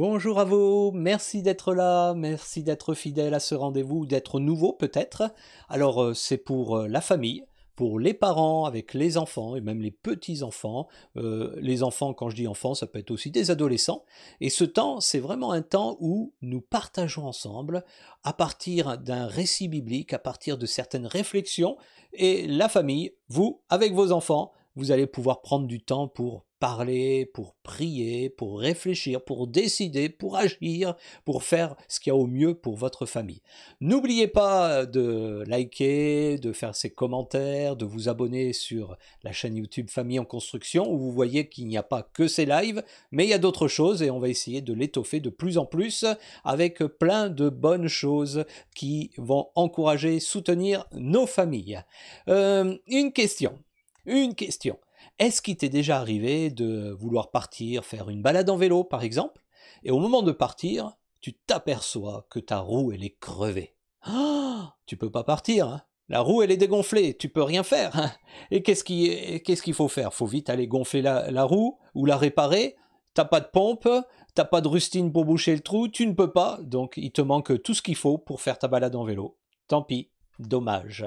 Bonjour à vous, merci d'être là, merci d'être fidèle à ce rendez-vous, d'être nouveau peut-être. Alors c'est pour la famille, pour les parents avec les enfants et même les petits-enfants. Les enfants, quand je dis enfants, ça peut être aussi des adolescents. Et ce temps, c'est vraiment un temps où nous partageons ensemble à partir d'un récit biblique, à partir de certaines réflexions. Et la famille, vous, avec vos enfants, vous allez pouvoir prendre du temps pour parler, pour prier, pour réfléchir, pour décider, pour agir, pour faire ce qu'il y a au mieux pour votre famille. N'oubliez pas de liker, de faire ses commentaires, de vous abonner sur la chaîne YouTube Famille en Construction où vous voyez qu'il n'y a pas que ces lives, mais il y a d'autres choses et on va essayer de l'étoffer de plus en plus avec plein de bonnes choses qui vont encourager, soutenir nos familles. Une question. Une question. Est-ce qu'il t'est déjà arrivé de vouloir partir faire une balade en vélo, par exemple, et au moment de partir, tu t'aperçois que ta roue, elle est crevée. Ah, tu peux pas partir, hein. La roue, elle est dégonflée, tu peux rien faire, hein. Et qu'est-ce qu'il faut faire? Faut vite aller gonfler la roue ou la réparer. T'as pas de pompe, t'as pas de rustine pour boucher le trou, tu ne peux pas, donc il te manque tout ce qu'il faut pour faire ta balade en vélo. Tant pis, dommage.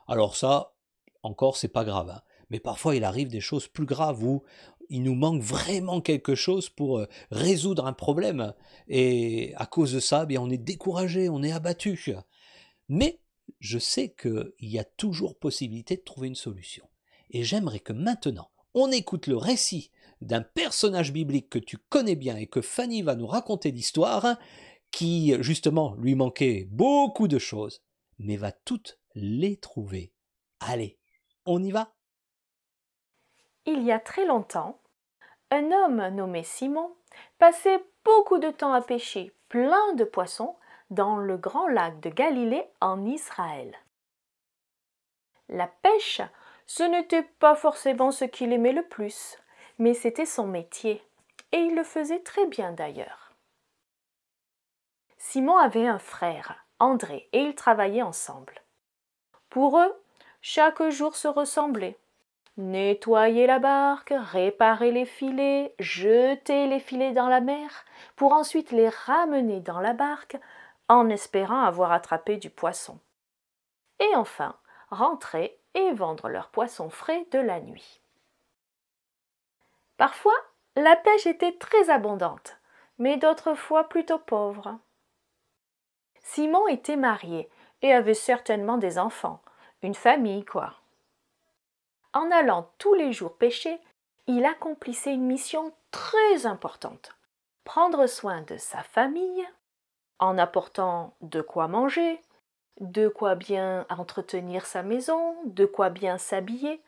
Alors ça, encore, c'est pas grave, hein. Mais parfois, il arrive des choses plus graves où il nous manque vraiment quelque chose pour résoudre un problème. Et à cause de ça, bien, on est découragé, on est abattu. Mais je sais qu'il y a toujours possibilité de trouver une solution. Et j'aimerais que maintenant, on écoute le récit d'un personnage biblique que tu connais bien et que Fanny va nous raconter l'histoire, qui, justement, lui manquait beaucoup de choses, mais va toutes les trouver. Allez, on y va? Il y a très longtemps, un homme nommé Simon passait beaucoup de temps à pêcher plein de poissons dans le grand lac de Galilée en Israël. La pêche, ce n'était pas forcément ce qu'il aimait le plus, mais c'était son métier, et il le faisait très bien d'ailleurs. Simon avait un frère, André, et ils travaillaient ensemble. Pour eux, chaque jour se ressemblait. Nettoyer la barque, réparer les filets, jeter les filets dans la mer, pour ensuite les ramener dans la barque en espérant avoir attrapé du poisson. Et enfin, rentrer et vendre leurs poissons frais de la nuit. Parfois, la pêche était très abondante, mais d'autres fois plutôt pauvre. Simon était marié et avait certainement des enfants, une famille quoi. En allant tous les jours pêcher, il accomplissait une mission très importante. Prendre soin de sa famille, en apportant de quoi manger, de quoi bien entretenir sa maison, de quoi bien s'habiller.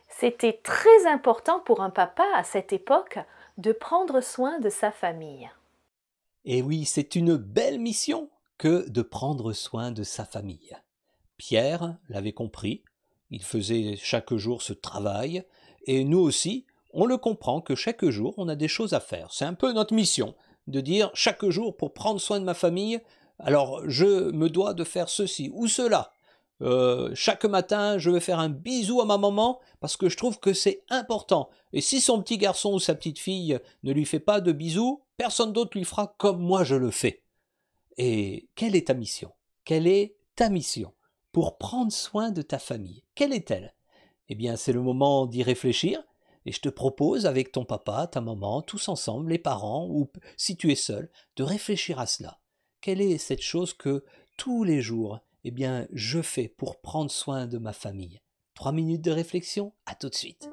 C'était très important pour un papa à cette époque de prendre soin de sa famille. Et oui, c'est une belle mission que de prendre soin de sa famille. Pierre l'avait compris, il faisait chaque jour ce travail, et nous aussi, on le comprend que chaque jour, on a des choses à faire. C'est un peu notre mission, de dire chaque jour, pour prendre soin de ma famille, alors je me dois de faire ceci ou cela. Chaque matin, je vais faire un bisou à ma maman parce que je trouve que c'est important. Et si son petit garçon ou sa petite fille ne lui fait pas de bisous, personne d'autre lui fera comme moi je le fais. Et quelle est ta mission? Quelle est ta mission pour prendre soin de ta famille? Quelle est-elle? Eh bien, c'est le moment d'y réfléchir. Et je te propose, avec ton papa, ta maman, tous ensemble, les parents, ou si tu es seul, de réfléchir à cela. Quelle est cette chose que tous les jours, eh bien, je fais pour prendre soin de ma famille? 3 minutes de réflexion, à tout de suite.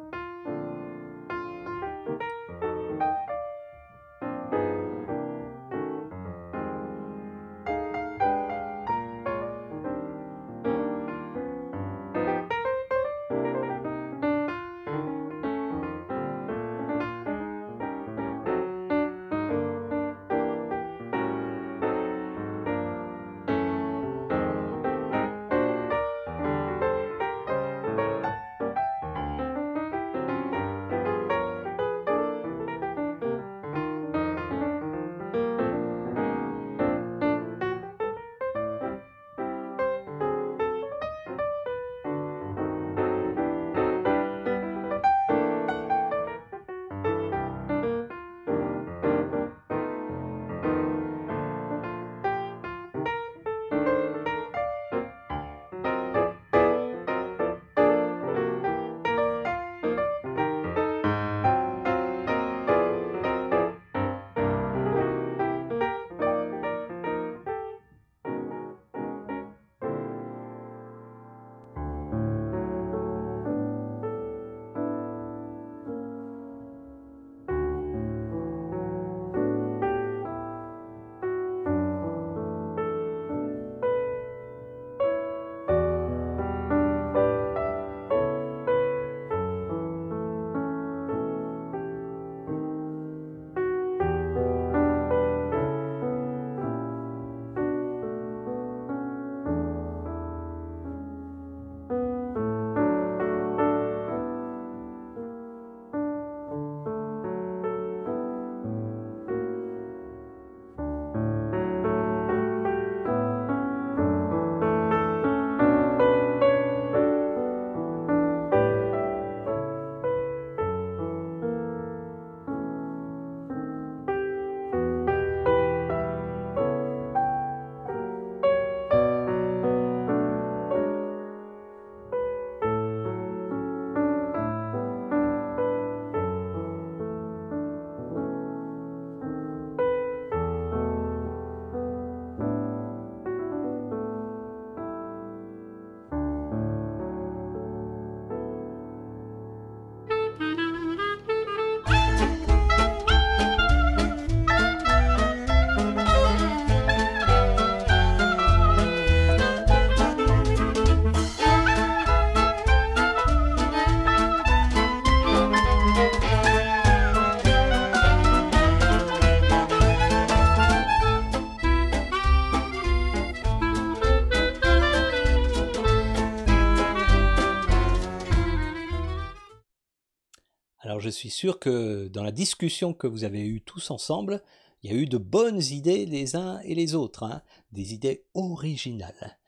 Alors je suis sûr que dans la discussion que vous avez eue tous ensemble, il y a eu de bonnes idées les uns et les autres, hein, des idées originales.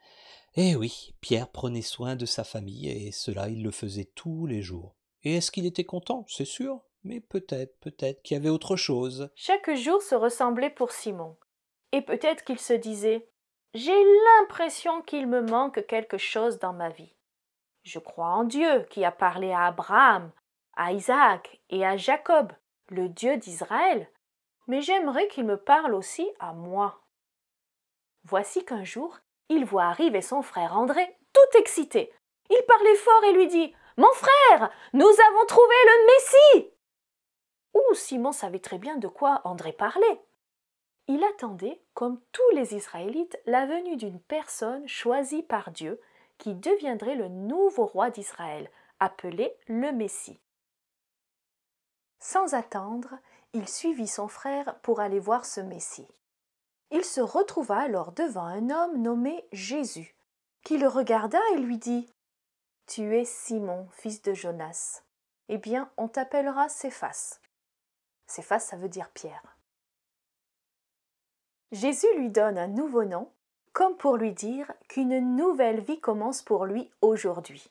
Eh oui, Pierre prenait soin de sa famille et cela il le faisait tous les jours. Et est-ce qu'il était content? C'est sûr, mais peut-être qu'il y avait autre chose. Chaque jour se ressemblait pour Simon. Et peut-être qu'il se disait « J'ai l'impression qu'il me manque quelque chose dans ma vie. Je crois en Dieu qui a parlé à Abraham, à Isaac et à Jacob, le Dieu d'Israël, mais j'aimerais qu'il me parle aussi à moi. » Voici qu'un jour, il voit arriver son frère André, tout excité. Il parlait fort et lui dit « Mon frère, nous avons trouvé le Messie !» Ouh, Simon savait très bien de quoi André parlait. Il attendait, comme tous les Israélites, la venue d'une personne choisie par Dieu qui deviendrait le nouveau roi d'Israël, appelé le Messie. Sans attendre, il suivit son frère pour aller voir ce Messie. Il se retrouva alors devant un homme nommé Jésus, qui le regarda et lui dit « Tu es Simon, fils de Jonas. Eh bien, on t'appellera Céphas. » Céphas, ça veut dire Pierre. Jésus lui donne un nouveau nom, comme pour lui dire qu'une nouvelle vie commence pour lui aujourd'hui.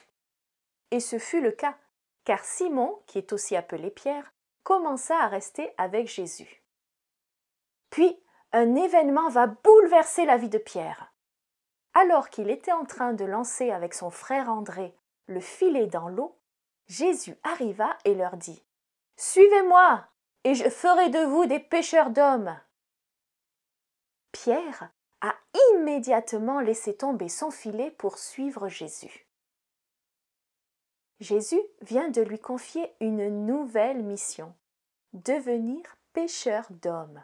Et ce fut le cas, car Simon, qui est aussi appelé Pierre, commença à rester avec Jésus. Puis, un événement va bouleverser la vie de Pierre. Alors qu'il était en train de lancer avec son frère André le filet dans l'eau, Jésus arriva et leur dit « Suivez-moi, et je ferai de vous des pêcheurs d'hommes. » Pierre a immédiatement laissé tomber son filet pour suivre Jésus. Jésus vient de lui confier une nouvelle mission, devenir pêcheur d'hommes.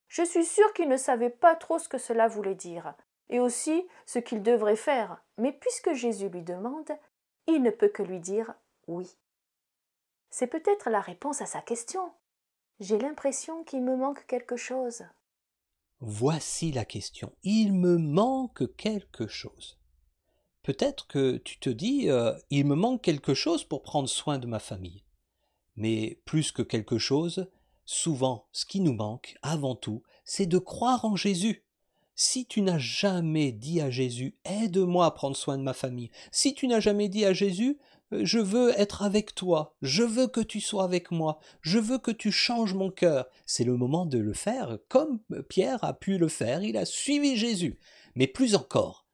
Je suis sûre qu'il ne savait pas trop ce que cela voulait dire, et aussi ce qu'il devrait faire, mais puisque Jésus lui demande, il ne peut que lui dire oui. C'est peut-être la réponse à sa question. J'ai l'impression qu'il me manque quelque chose. Voici la question. Il me manque quelque chose. Peut-être que tu te dis, il me manque quelque chose pour prendre soin de ma famille. Mais plus que quelque chose, souvent, ce qui nous manque, avant tout, c'est de croire en Jésus. Si tu n'as jamais dit à Jésus, aide-moi à prendre soin de ma famille, si tu n'as jamais dit à Jésus, je veux être avec toi, je veux que tu sois avec moi, je veux que tu changes mon cœur, c'est le moment de le faire, comme Pierre a pu le faire, il a suivi Jésus. Mais plus encore,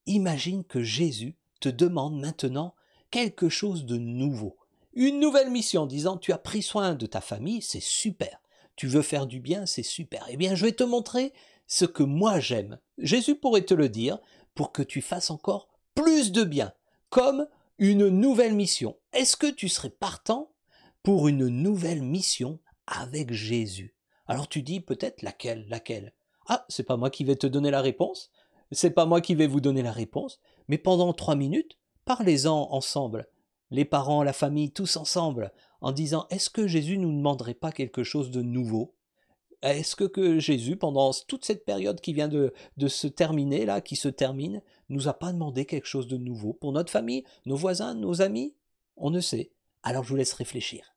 imagine que Jésus te demande maintenant quelque chose de nouveau, une nouvelle mission, disant tu as pris soin de ta famille, c'est super, tu veux faire du bien, c'est super, eh bien je vais te montrer ce que moi j'aime. Jésus pourrait te le dire pour que tu fasses encore plus de bien, comme une nouvelle mission. Est-ce que tu serais partant pour une nouvelle mission avec Jésus? Alors tu dis peut-être laquelle? Ah, c'est pas moi qui vais te donner la réponse, c'est pas moi qui vais vous donner la réponse, mais pendant 3 minutes, parlez-en ensemble, les parents, la famille, tous ensemble, en disant est-ce que Jésus nous demanderait pas quelque chose de nouveau? Est-ce que Jésus, pendant toute cette période qui vient de se terminer, là, qui se termine, nous a pas demandé quelque chose de nouveau pour notre famille, nos voisins, nos amis? On ne sait. Alors je vous laisse réfléchir.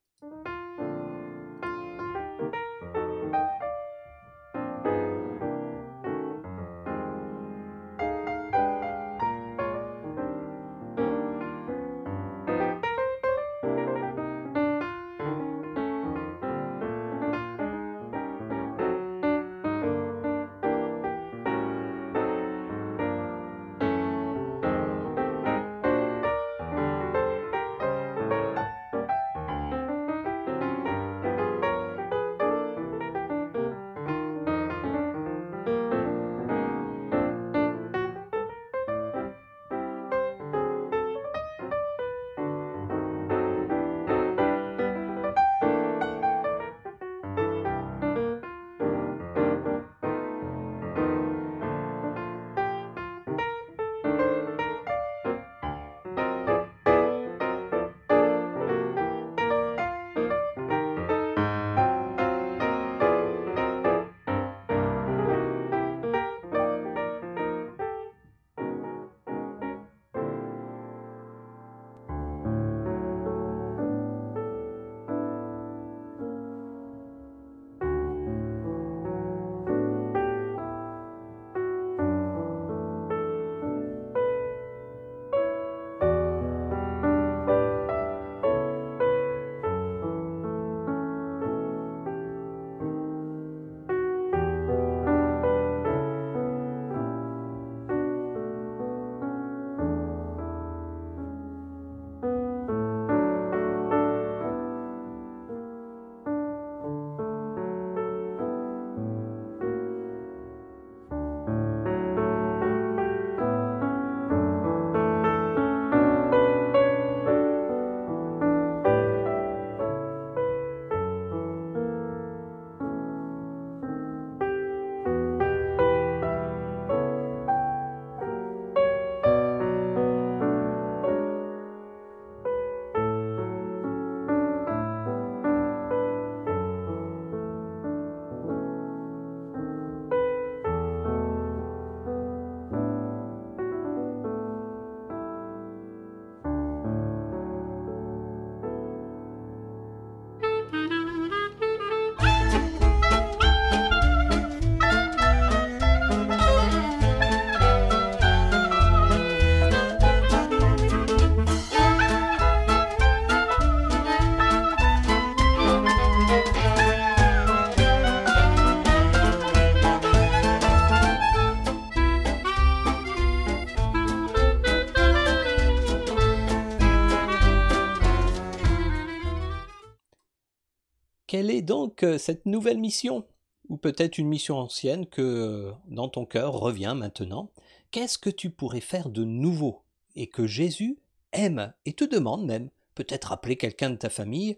quelle est donc cette nouvelle mission? Ou peut-être une mission ancienne que dans ton cœur revient maintenant. Qu'est-ce que tu pourrais faire de nouveau et que Jésus aime et te demande même? Peut-être appeler quelqu'un de ta famille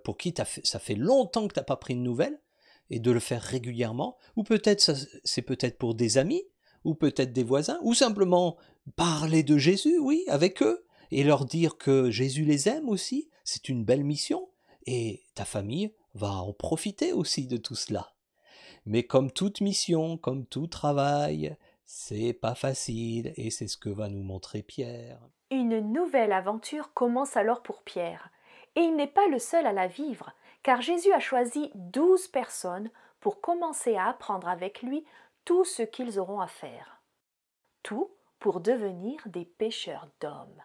pour qui ça fait longtemps que tu n'as pas pris de nouvelles et de le faire régulièrement. Ou peut-être c'est peut-être pour des amis ou peut-être des voisins ou simplement parler de Jésus, oui, avec eux et leur dire que Jésus les aime aussi. C'est une belle mission et ta famille va en profiter aussi de tout cela. Mais comme toute mission, comme tout travail, c'est pas facile et c'est ce que va nous montrer Pierre. Une nouvelle aventure commence alors pour Pierre. Et il n'est pas le seul à la vivre, car Jésus a choisi 12 personnes pour commencer à apprendre avec lui tout ce qu'ils auront à faire. Tout pour devenir des pêcheurs d'hommes.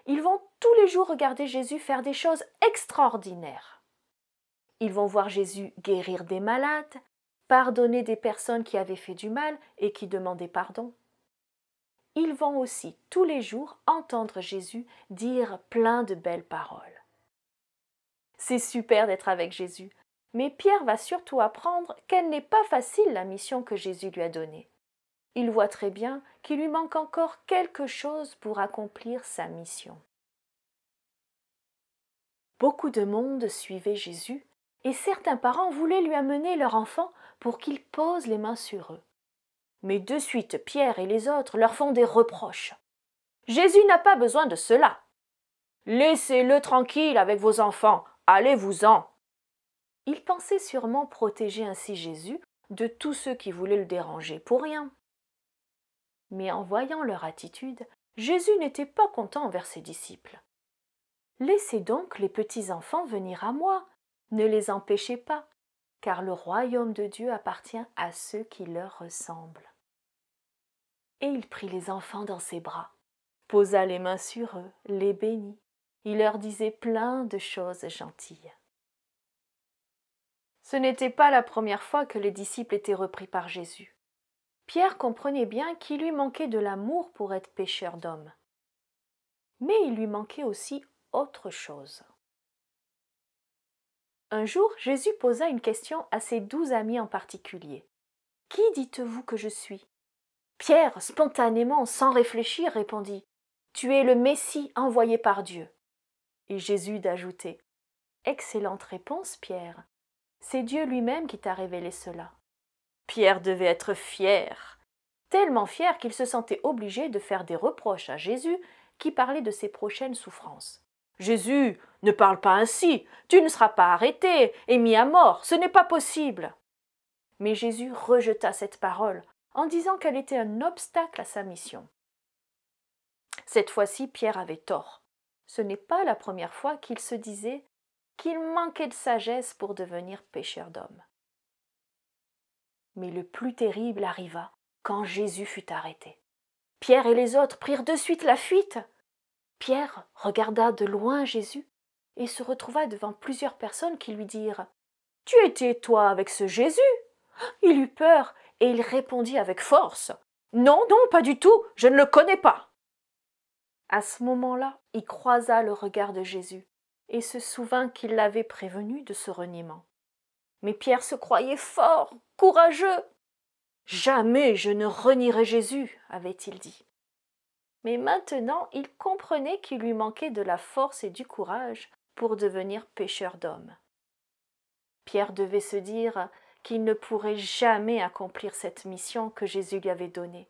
Ils vont tous les jours regarder Jésus faire des choses extraordinaires. Ils vont voir Jésus guérir des malades, pardonner des personnes qui avaient fait du mal et qui demandaient pardon. Ils vont aussi tous les jours entendre Jésus dire plein de belles paroles. C'est super d'être avec Jésus, mais Pierre va surtout apprendre qu'elle n'est pas facile la mission que Jésus lui a donnée. Il voit très bien qu'il lui manque encore quelque chose pour accomplir sa mission. Beaucoup de monde suivait Jésus et certains parents voulaient lui amener leur enfant pour qu'il pose les mains sur eux. Mais de suite Pierre et les autres leur font des reproches. Jésus n'a pas besoin de cela. Laissez-le tranquille avec vos enfants, allez-vous-en. Ils pensaient sûrement protéger ainsi Jésus de tous ceux qui voulaient le déranger pour rien. Mais en voyant leur attitude, Jésus n'était pas content envers ses disciples. Laissez donc les petits enfants venir à moi, ne les empêchez pas, car le royaume de Dieu appartient à ceux qui leur ressemblent. Et il prit les enfants dans ses bras, posa les mains sur eux, les bénit. Il leur disait plein de choses gentilles. Ce n'était pas la première fois que les disciples étaient repris par Jésus. Pierre comprenait bien qu'il lui manquait de l'amour pour être pêcheur d'hommes. Mais il lui manquait aussi autre chose. Un jour, Jésus posa une question à ses 12 amis en particulier. « Qui dites-vous que je suis ?» Pierre, spontanément, sans réfléchir, répondit « Tu es le Messie envoyé par Dieu. » Et Jésus d'ajouter « Excellente réponse, Pierre. C'est Dieu lui-même qui t'a révélé cela. » Pierre devait être fier, tellement fier qu'il se sentait obligé de faire des reproches à Jésus qui parlait de ses prochaines souffrances. « Jésus, ne parle pas ainsi, tu ne seras pas arrêté et mis à mort, ce n'est pas possible. » Mais Jésus rejeta cette parole en disant qu'elle était un obstacle à sa mission. Cette fois-ci, Pierre avait tort. Ce n'est pas la première fois qu'il se disait qu'il manquait de sagesse pour devenir pêcheur d'hommes. Mais le plus terrible arriva quand Jésus fut arrêté. Pierre et les autres prirent de suite la fuite. Pierre regarda de loin Jésus et se retrouva devant plusieurs personnes qui lui dirent « Tu étais, toi, avec ce Jésus ?» Il eut peur et il répondit avec force « Non, non, pas du tout, je ne le connais pas !» À ce moment-là, il croisa le regard de Jésus et se souvint qu'il l'avait prévenu de ce reniement. Mais Pierre se croyait fort, courageux. « Jamais je ne renierai Jésus !» avait-il dit. Mais maintenant, il comprenait qu'il lui manquait de la force et du courage pour devenir pêcheur d'hommes. Pierre devait se dire qu'il ne pourrait jamais accomplir cette mission que Jésus lui avait donnée.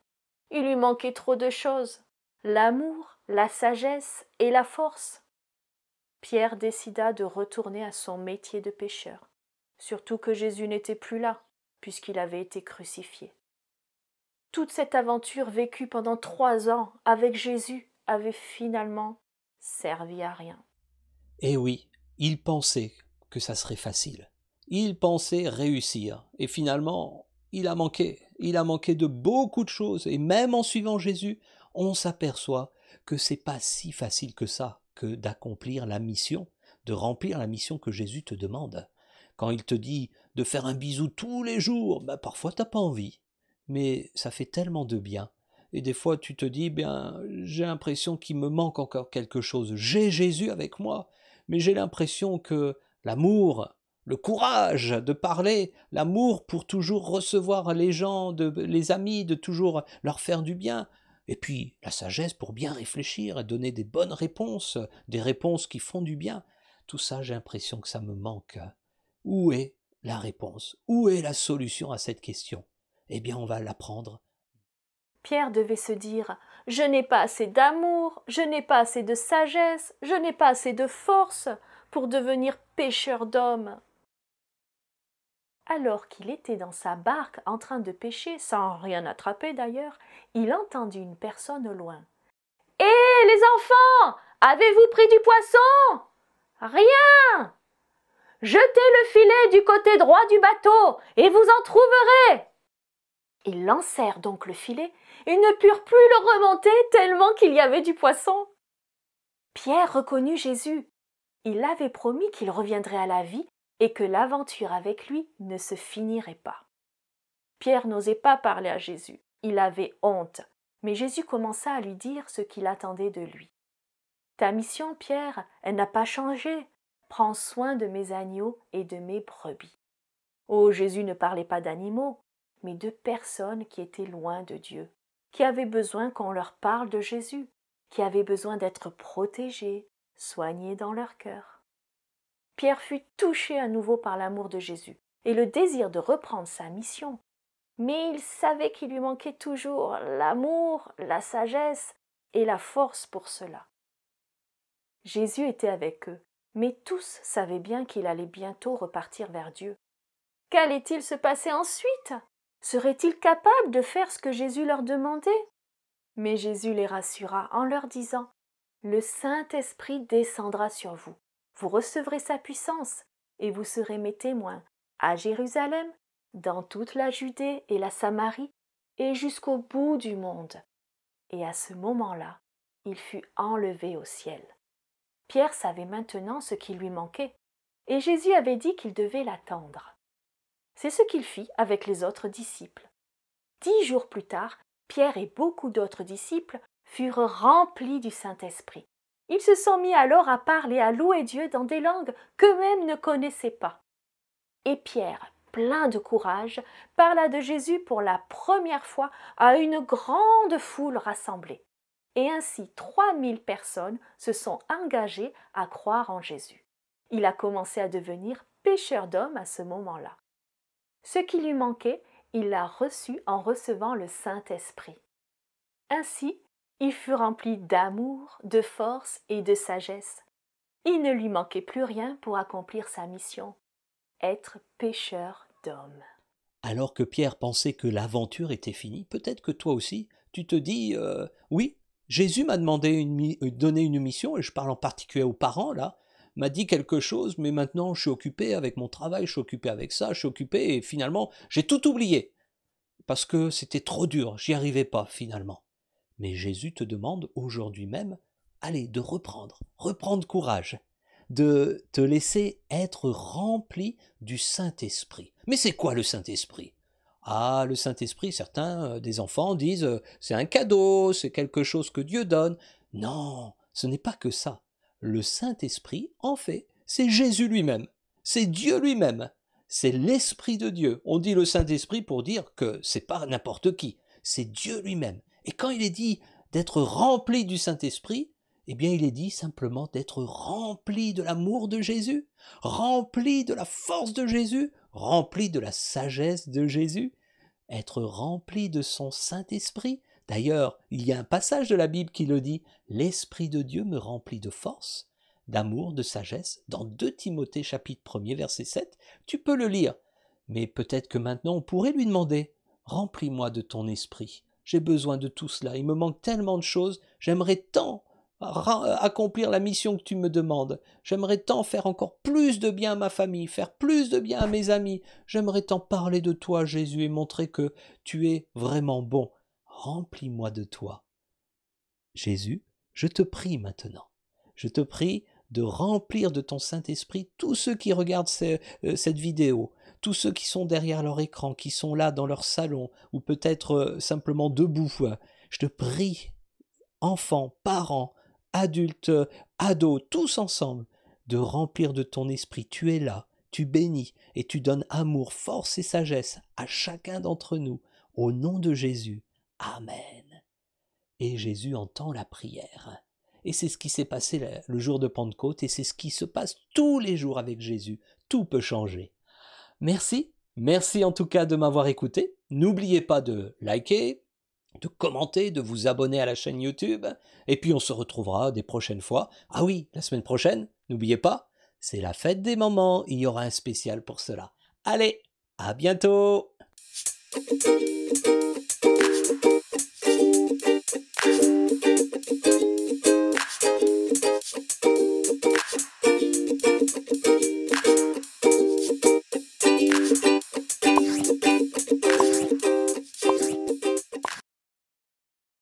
Il lui manquait trop de choses, l'amour, la sagesse et la force. Pierre décida de retourner à son métier de pêcheur, surtout que Jésus n'était plus là, puisqu'il avait été crucifié. Toute cette aventure vécue pendant 3 ans avec Jésus avait finalement servi à rien. Et oui, il pensait que ça serait facile. Il pensait réussir. Et finalement, il a manqué. Il a manqué de beaucoup de choses. Et même en suivant Jésus, on s'aperçoit que c'est pas si facile que ça, que d'accomplir la mission, de remplir la mission que Jésus te demande. Quand il te dit de faire un bisou tous les jours, parfois t'as pas envie. Mais ça fait tellement de bien. Et des fois, tu te dis, j'ai l'impression qu'il me manque encore quelque chose. J'ai Jésus avec moi, mais j'ai l'impression que l'amour, le courage de parler, l'amour pour toujours recevoir les gens, les amis, de toujours leur faire du bien, et puis la sagesse pour bien réfléchir et donner des bonnes réponses, des réponses qui font du bien, tout ça j'ai l'impression que ça me manque. Où est la réponse? Où est la solution à cette question? Eh bien on va l'apprendre. Pierre devait se dire « Je n'ai pas assez d'amour, je n'ai pas assez de sagesse, je n'ai pas assez de force pour devenir pêcheur d'hommes. » Alors qu'il était dans sa barque en train de pêcher, sans rien attraper d'ailleurs, il entendit une personne au loin. « Hé, les enfants, avez-vous pris du poisson? Rien! Jetez le filet du côté droit du bateau et vous en trouverez. » Ils lancèrent donc le filet et ne purent plus le remonter tellement qu'il y avait du poisson. Pierre reconnut Jésus. Il avait promis qu'il reviendrait à la vie et que l'aventure avec lui ne se finirait pas. Pierre n'osait pas parler à Jésus. Il avait honte, mais Jésus commença à lui dire ce qu'il attendait de lui. « Ta mission, Pierre, elle n'a pas changé. Prends soin de mes agneaux et de mes brebis. » Oh, Jésus ne parlait pas d'animaux, mais de personnes qui étaient loin de Dieu, qui avaient besoin qu'on leur parle de Jésus, qui avaient besoin d'être protégés, soignés dans leur cœur. Pierre fut touché à nouveau par l'amour de Jésus et le désir de reprendre sa mission. Mais il savait qu'il lui manquait toujours l'amour, la sagesse et la force pour cela. Jésus était avec eux, mais tous savaient bien qu'il allait bientôt repartir vers Dieu. Qu'allait-il se passer ensuite? Seraient-ils capables de faire ce que Jésus leur demandait? Mais Jésus les rassura en leur disant « Le Saint-Esprit descendra sur vous. Vous recevrez sa puissance et vous serez mes témoins à Jérusalem, dans toute la Judée et la Samarie et jusqu'au bout du monde. » Et à ce moment-là, il fut enlevé au ciel. Pierre savait maintenant ce qui lui manquait, et Jésus avait dit qu'il devait l'attendre. C'est ce qu'il fit avec les autres disciples. 10 jours plus tard, Pierre et beaucoup d'autres disciples furent remplis du Saint-Esprit. Ils se sont mis alors à parler, à louer Dieu dans des langues qu'eux-mêmes ne connaissaient pas. Et Pierre, plein de courage, parla de Jésus pour la première fois à une grande foule rassemblée. Et ainsi 3000 personnes se sont engagées à croire en Jésus. Il a commencé à devenir pêcheur d'hommes à ce moment-là. Ce qui lui manquait, il l'a reçu en recevant le Saint-Esprit. Ainsi, il fut rempli d'amour, de force et de sagesse. Il ne lui manquait plus rien pour accomplir sa mission, être pêcheur d'hommes. Alors que Pierre pensait que l'aventure était finie, peut-être que toi aussi, tu te dis oui, Jésus m'a demandé donné une mission, et je parle en particulier aux parents là, m'a dit quelque chose, mais maintenant je suis occupé avec mon travail, je suis occupé avec ça, je suis occupé, et finalement j'ai tout oublié, parce que c'était trop dur, j'y arrivais pas finalement. Mais Jésus te demande aujourd'hui même, allez, de reprendre courage, de te laisser être rempli du Saint-Esprit. Mais c'est quoi le Saint-Esprit? Ah, le Saint-Esprit, certains des enfants disent c'est un cadeau, c'est quelque chose que Dieu donne. Non, ce n'est pas que ça. Le Saint-Esprit, en fait, c'est Jésus lui-même, c'est Dieu lui-même, c'est l'Esprit de Dieu. On dit le Saint-Esprit pour dire que c'est pas n'importe qui, c'est Dieu lui-même. Et quand il est dit d'être rempli du Saint-Esprit, eh bien il est dit simplement d'être rempli de l'amour de Jésus, rempli de la force de Jésus, rempli de la sagesse de Jésus, être rempli de son Saint-Esprit. D'ailleurs, il y a un passage de la Bible qui le dit, « L'Esprit de Dieu me remplit de force, d'amour, de sagesse », dans 2 Timothée chapitre 1er verset 7, tu peux le lire. Mais peut-être que maintenant on pourrait lui demander, « Remplis-moi de ton esprit ». J'ai besoin de tout cela, il me manque tellement de choses, j'aimerais tant accomplir la mission que tu me demandes, j'aimerais tant faire encore plus de bien à ma famille, faire plus de bien à mes amis, j'aimerais tant parler de toi Jésus et montrer que tu es vraiment bon, remplis-moi de toi. Jésus, je te prie maintenant, je te prie de remplir de ton Saint-Esprit tous ceux qui regardent cette vidéo, tous ceux qui sont derrière leur écran, qui sont là dans leur salon, ou peut-être simplement debout. Je te prie, enfants, parents, adultes, ados, tous ensemble, de remplir de ton esprit. Tu es là, tu bénis et tu donnes amour, force et sagesse à chacun d'entre nous. Au nom de Jésus. Amen. Et Jésus entend la prière. Et c'est ce qui s'est passé le jour de Pentecôte et c'est ce qui se passe tous les jours avec Jésus. Tout peut changer. Merci en tout cas de m'avoir écouté. N'oubliez pas de liker, de commenter, de vous abonner à la chaîne YouTube. Et puis on se retrouvera des prochaines fois. Ah oui, la semaine prochaine, n'oubliez pas, c'est la fête des mamans. Il y aura un spécial pour cela. Allez, à bientôt!